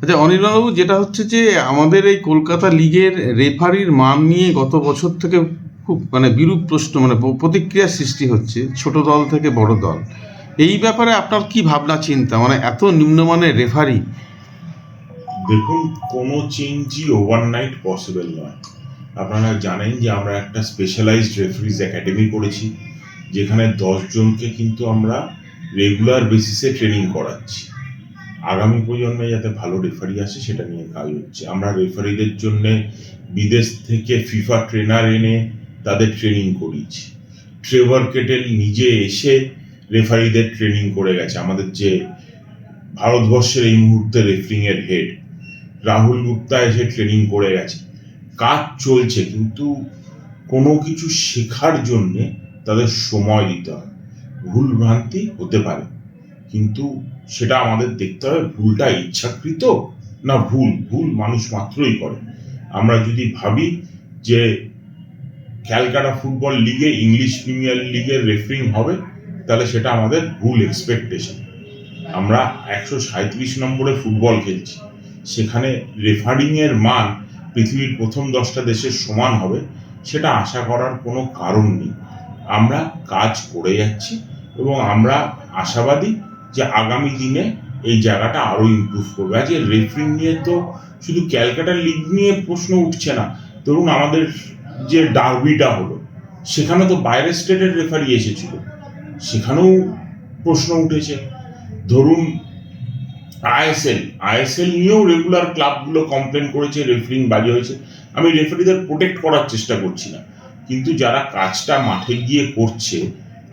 আচ্ছা অনির্বাণবাবু, যেটা হচ্ছে যে আমাদের এই কলকাতা লিগের রেফারির মান নিয়ে গত বছর থেকে খুব বিরূপ প্রশ্ন প্রতিক্রিয়া সৃষ্টি হচ্ছে ছোট দল থেকে বড় দল। এই ব্যাপারে আপনার কি ভাবনা চিন্তা, এত নিম্নমানের রেফারি? দেখুন, কোনো চেঞ্জই ওভারনাইট পসিবল নয়। আপনারা জানেন যে আমরা একটা স্পেশালাইজড রেফারিজ একাডেমি করেছি, যেখানে 10 জনকে কিন্তু আমরা রেগুলার বেসিসে ট্রেনিং করাচ্ছি। আগামী প্রজন্মে যাতে ভালো রেফারি আসে সেটা নিয়ে কাজ হচ্ছে। আমরা রেফারিদের জন্য বিদেশ থেকে ফিফা ট্রেনার এনে তাদের ট্রেনিং করিয়েছি। ট্রেভার কেটেল নিজে এসে রেফারিদের ট্রেনিং করে গেছে। আমাদের যে ভারতবর্ষের এই মুহূর্তে রেফারিং এর হেড রাহুল গুপ্তা এসে ট্রেনিং করে গেছে। কাজ চলছে, কিন্তু কোনো কিছু শেখার জন্যে তাদের সময় দিতে হয়। ভুল ভ্রান্তি হতে পারে, কিন্তু সেটা আমাদের দেখতে হবে ভুলটা ইচ্ছাকৃত না ভুল। ভুল মানুষ মাত্রই করে। আমরা যদি ভাবি যে ক্যালকাটা ফুটবল লিগে ইংলিশ প্রিমিয়ার লিগের রেফারিং হবে, তাহলে সেটা আমাদের ভুল এক্সপেকটেশন। আমরা 137 নম্বরে ফুটবল খেলছি, সেখানে রেফারিং এর মান পৃথিবীর প্রথম 10টা দেশের সমান হবে, সেটা আশা করার কোনো কারণ নেই। আমরা কাজ করে যাচ্ছি এবং আমরা আশাবাদী যে আগামী দিনে এই জায়গাটা আরো ইমপ্রুভ করবে। আজকে রেফারিং নিয়ে তো শুধু ক্যালকাটা লিগ নিয়ে প্রশ্ন উঠছে না। ধরুন আমাদের যে ডার্বিটা হলো, সেখানে তো বাইরের স্টেটের রেফারি এসেছিল, সেখানেও প্রশ্ন উঠেছে। ধরুন আইএসএল নিয়েও রেগুলার ক্লাবগুলো কমপ্লেন করেছে রেফারিং বাজে হয়েছে। আমি রেফারিদের প্রোটেক্ট করার চেষ্টা করছি না, কিন্তু যারা কাজটা মাঠে গিয়ে করছে,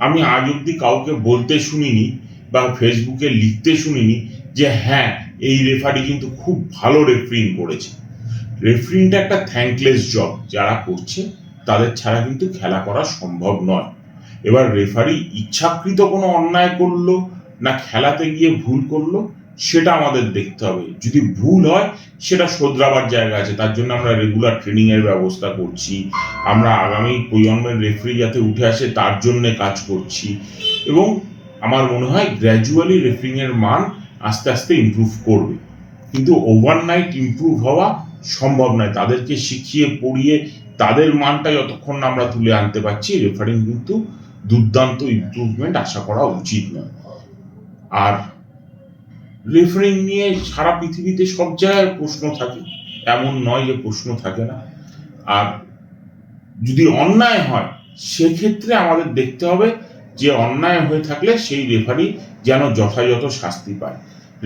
আমি আজ অব্দি কাউকে বলতে শুনিনি বা ফেসবুকে লিখতে শুনিনি যে হ্যাঁ এই রেফারি কিন্তু খুব ভালো রেফারিং করেছে। রেফারিংটা একটা থ্যাঙ্কলেস জব, যারা করছে তাদের ছাড়া কিন্তু খেলা করা সম্ভব নয়। এবার রেফারি ইচ্ছাকৃত কোনো অন্যায় করলো না খেলাতে গিয়ে ভুল করলো, সেটা আমাদের দেখতে হবে। যদি ভুল হয় সেটা শোধরাবার জায়গা আছে, তার জন্য আমরা রেগুলার ট্রেনিং এর ব্যবস্থা করছি। আমরা আগামী প্রজন্মের রেফারি যাতে উঠে আসে তার জন্য কাজ করছি, এবং আমার মনে হয় গ্র্যাজুয়ালি রেফারিং এর মান আস্তে আস্তে ইমপ্রুভ করবে। কিন্তু ওভারনাইট ইমপ্রুভ হওয়া সম্ভব নয়। তাদেরকে শিখিয়ে পড়িয়ে তাদের মানটা যতক্ষণ না আমরা তুলে আনতে পারছি, রেফারিং কিন্তু দুর্দান্ত ইমপ্রুভমেন্ট আশা করা উচিত নয়। আর রেফারিং নিয়ে সারা পৃথিবীতে সব জায়গায় প্রশ্ন থাকে, এমন নয় যে প্রশ্ন থাকে না। আর যদি অন্যায় হয় সেক্ষেত্রে আমাদের দেখতে হবে যে অন্যায় হয়ে থাকলে সেই রেফারি যেন যথাযথ শাস্তি পায়।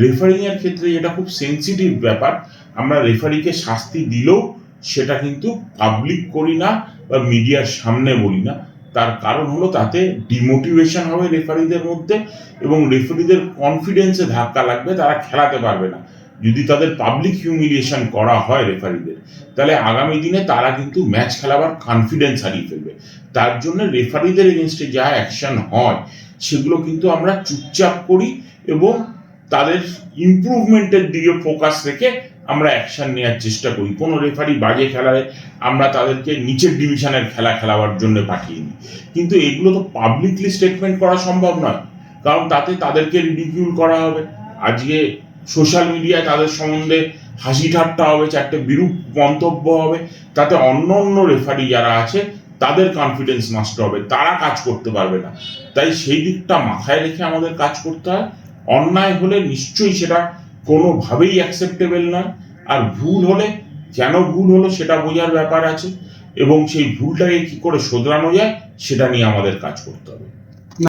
রেফারিং এর ক্ষেত্রে এটা খুব সেন্সিটিভ ব্যাপার। আমরা রেফারিকে শাস্তি দিলেও সেটা কিন্তু পাবলিক করি না বা মিডিয়ার সামনে বলি না। তার কারণ হলো তাতে ডিমোটিভেশন হবে রেফারিদের মধ্যে এবং রেফারিদের কনফিডেন্সে ধাক্কা লাগবে, তারা খেলাতে পারবে না। যদি তাদের পাবলিক হিউমিলিয়েশন করা হয় রেফারিদের, তাহলে আগামী দিনে তারা কিন্তু ম্যাচ খেলাবার কনফিডেন্স হারিয়ে ফেলবে। তার জন্য রেফারিদের এগেনস্টে যা অ্যাকশন হয় সেগুলো কিন্তু আমরা চুপচাপ করি এবং তাদের ইমপ্রুভমেন্টের দিকে ফোকাস রেখে আমরা অ্যাকশন নেওয়ার চেষ্টা করি। কোনো রেফারি বাজে খেলায় আমরা তাদেরকে নিচের ডিভিশনের খেলা খেলাবার জন্য পাঠিয়ে দিই, কিন্তু এগুলো তো পাবলিকলি স্টেটমেন্ট করা সম্ভব নয়, কারণ তাতে তাদেরকে রিডিকিউল করা হবে। আজকে সোশ্যাল মিডিয়ায় তাদের সম্বন্ধে হাসি ঠাট্টা হবে, চারটে বিরূপ মন্তব্য হবে, তাতে অন্য অন্য রেফারি যারা আছে তাদের কনফিডেন্স নষ্ট হবে, তারা কাজ করতে পারবে না। তাই সেই দিকটা মাথায় রেখে আমাদের কাজ করতে হয়। অন্যায় হলে নিশ্চয়ই সেটা কোনোভাবেই অ্যাকসেপ্টেবল নয়, আর ভুল হলে কেন ভুল হলো সেটা বোঝার ব্যাপার আছে, এবং সেই ভুলটাকে কি করে শোধরানো যায় সেটা নিয়ে আমাদের কাজ করতে হবে।